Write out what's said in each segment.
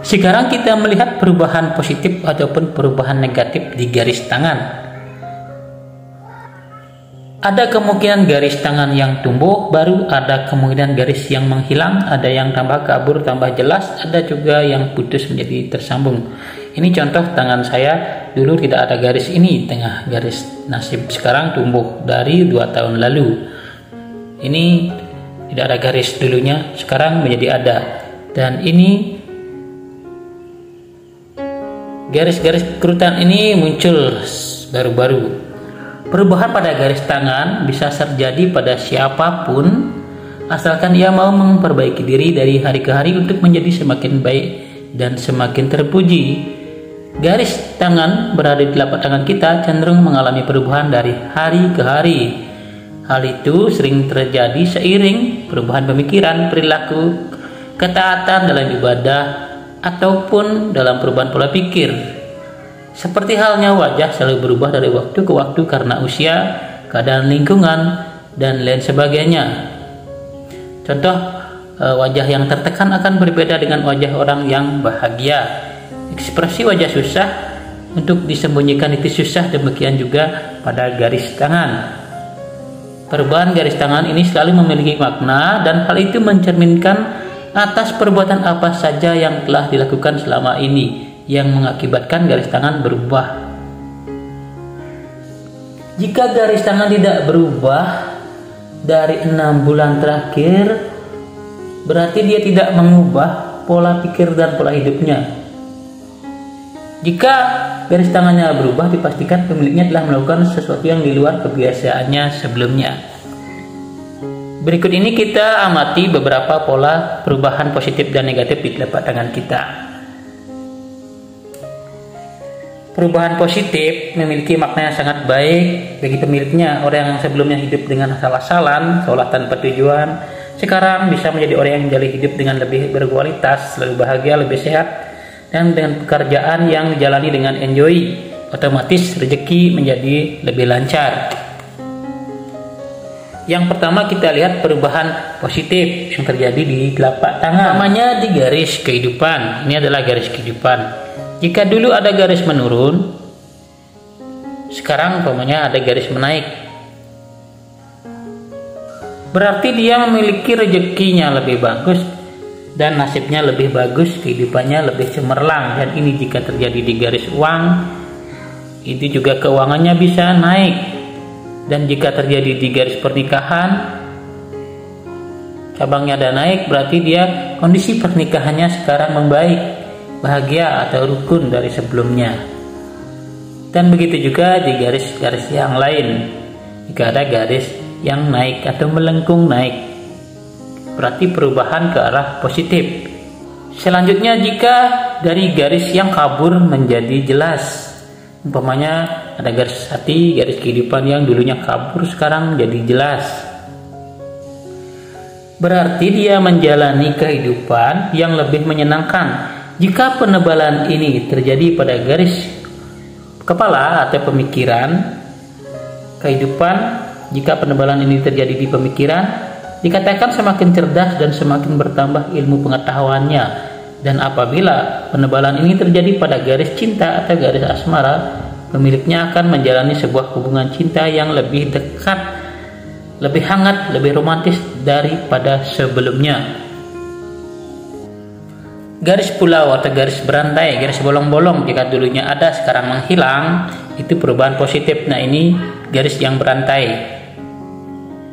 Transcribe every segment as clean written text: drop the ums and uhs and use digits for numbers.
Sekarang kita melihat perubahan positif ataupun perubahan negatif di garis tangan. Ada kemungkinan garis tangan yang tumbuh baru, ada kemungkinan garis yang menghilang, ada yang tambah kabur, tambah jelas, ada juga yang putus menjadi tersambung. Ini contoh tangan saya, dulu tidak ada garis ini, tengah garis nasib. Sekarang tumbuh dari 2 tahun lalu. Ini tidak ada garis dulunya, sekarang menjadi ada. Dan ini garis-garis kerutan ini muncul baru-baru. Perubahan pada garis tangan bisa terjadi pada siapapun, asalkan ia mau memperbaiki diri dari hari ke hari untuk menjadi semakin baik dan semakin terpuji. Garis tangan berada di telapak tangan kita cenderung mengalami perubahan dari hari ke hari. Hal itu sering terjadi seiring perubahan pemikiran, perilaku, ketaatan dalam ibadah, ataupun dalam perubahan pola pikir. Seperti halnya wajah selalu berubah dari waktu ke waktu karena usia, keadaan lingkungan, dan lain sebagainya. Contoh, wajah yang tertekan akan berbeda dengan wajah orang yang bahagia. Ekspresi wajah susah untuk disembunyikan itu susah, demikian juga pada garis tangan. Perubahan garis tangan ini selalu memiliki makna, dan hal itu mencerminkan atas perbuatan apa saja yang telah dilakukan selama ini yang mengakibatkan garis tangan berubah. Jika garis tangan tidak berubah dari 6 bulan terakhir, berarti dia tidak mengubah pola pikir dan pola hidupnya. Jika garis tangannya berubah, dipastikan pemiliknya telah melakukan sesuatu yang di luar kebiasaannya sebelumnya. Berikut ini kita amati beberapa pola perubahan positif dan negatif di telapak tangan kita. Perubahan positif memiliki makna yang sangat baik bagi pemiliknya. Orang yang sebelumnya hidup dengan asal-asalan, seolah tanpa tujuan, sekarang bisa menjadi orang yang menjalani hidup dengan lebih berkualitas, lebih bahagia, lebih sehat, dan dengan pekerjaan yang dijalani dengan enjoy. Otomatis rezeki menjadi lebih lancar. Yang pertama kita lihat perubahan positif yang terjadi di telapak tangan. Namanya di garis kehidupan. Ini adalah garis kehidupan. Jika dulu ada garis menurun, sekarang umpamanya ada garis menaik. Berarti dia memiliki rezekinya lebih bagus dan nasibnya lebih bagus, kehidupannya lebih cemerlang. Dan ini jika terjadi di garis uang, itu juga keuangannya bisa naik. Dan jika terjadi di garis pernikahan, cabangnya ada naik, berarti dia kondisi pernikahannya sekarang membaik, bahagia atau rukun dari sebelumnya. Dan begitu juga di garis-garis yang lain. Jika ada garis yang naik atau melengkung naik, berarti perubahan ke arah positif. Selanjutnya, jika dari garis yang kabur menjadi jelas, umpamanya ada garis hati, garis kehidupan yang dulunya kabur sekarang jadi jelas, berarti dia menjalani kehidupan yang lebih menyenangkan. Jika penebalan ini terjadi pada garis kepala atau pemikiran kehidupan, jika penebalan ini terjadi di pemikiran, dikatakan semakin cerdas dan semakin bertambah ilmu pengetahuannya. Dan apabila penebalan ini terjadi pada garis cinta atau garis asmara, pemiliknya akan menjalani sebuah hubungan cinta yang lebih dekat, lebih hangat, lebih romantis daripada sebelumnya. Garis pulau atau garis berantai, garis bolong-bolong, jika dulunya ada sekarang menghilang, itu perubahan positif. Nah, ini garis yang berantai.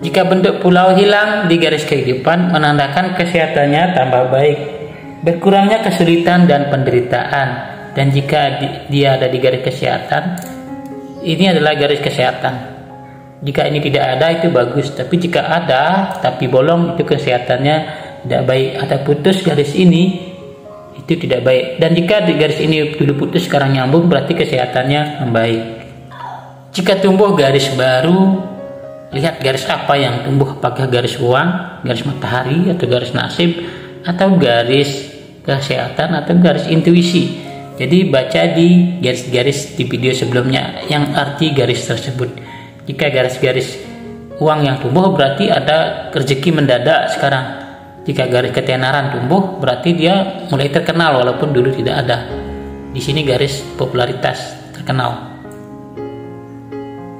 Jika bentuk pulau hilang di garis kehidupan, menandakan kesehatannya tambah baik, berkurangnya kesulitan dan penderitaan. Dan jika dia ada di garis kesehatan, ini adalah garis kesehatan. Jika ini tidak ada, itu bagus. Tapi jika ada tapi bolong, itu kesehatannya tidak baik. Atau putus garis ini, itu tidak baik. Dan jika di garis ini dulu putus sekarang nyambung, berarti kesehatannya membaik. Jika tumbuh garis baru, lihat garis apa yang tumbuh, apakah garis uang, garis matahari, atau garis nasib, atau garis kesehatan, atau garis intuisi. Jadi baca di garis-garis di video sebelumnya yang arti garis tersebut. Jika garis-garis uang yang tumbuh, berarti ada rezeki mendadak sekarang. Jika garis ketenaran tumbuh, berarti dia mulai terkenal walaupun dulu tidak ada. Di sini garis popularitas terkenal.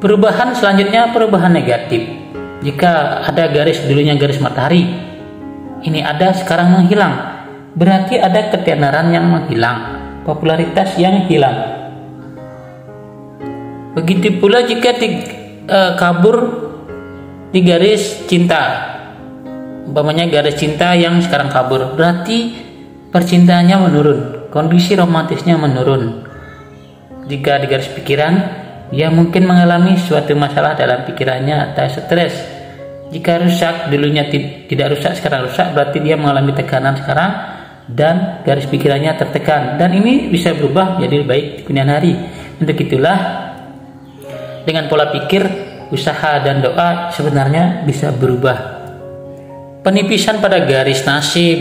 Perubahan selanjutnya perubahan negatif. Jika ada garis dulunya garis matahari, ini ada sekarang menghilang, berarti ada ketenaran yang menghilang, popularitas yang hilang. Begitu pula jika kabur di garis cinta, umpamanya garis cinta yang sekarang kabur, berarti percintaannya menurun, kondisi romantisnya menurun. Jika di garis pikiran, dia mungkin mengalami suatu masalah dalam pikirannya atau stres. Jika rusak, dulunya tidak rusak, sekarang rusak, berarti dia mengalami tekanan sekarang dan garis pikirannya tertekan. Dan ini bisa berubah menjadi baik di kemudian hari. Untuk itulah, dengan pola pikir, usaha, dan doa sebenarnya bisa berubah. Penipisan pada garis nasib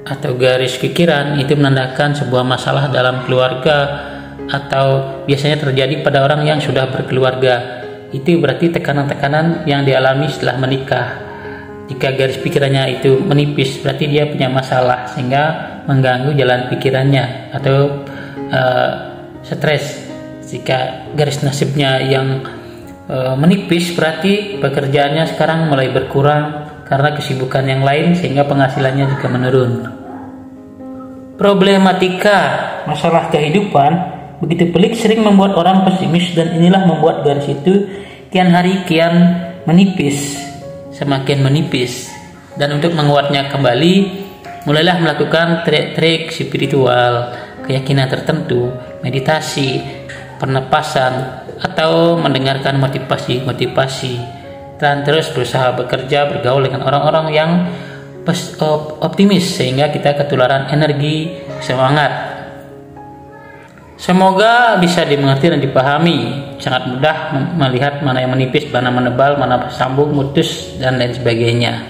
atau garis pikiran itu menandakan sebuah masalah dalam keluarga atau biasanya terjadi pada orang yang sudah berkeluarga. Itu berarti tekanan-tekanan yang dialami setelah menikah. Jika garis pikirannya itu menipis, berarti dia punya masalah sehingga mengganggu jalan pikirannya atau stres. Jika garis nasibnya yang menipis, berarti pekerjaannya sekarang mulai berkurang karena kesibukan yang lain sehingga penghasilannya juga menurun. Problematika masalah kehidupan begitu pelik sering membuat orang pesimis, dan inilah membuat garis itu kian hari kian menipis, semakin menipis. Dan untuk menguatnya kembali, mulailah melakukan trik-trik spiritual, keyakinan tertentu, meditasi, pernapasan, atau mendengarkan motivasi, dan terus berusaha bekerja, bergaul dengan orang-orang yang optimis sehingga kita ketularan energi semangat. Semoga bisa dimengerti dan dipahami. Sangat mudah melihat mana yang menipis, mana menebal, mana bersambung, mutus, dan lain sebagainya.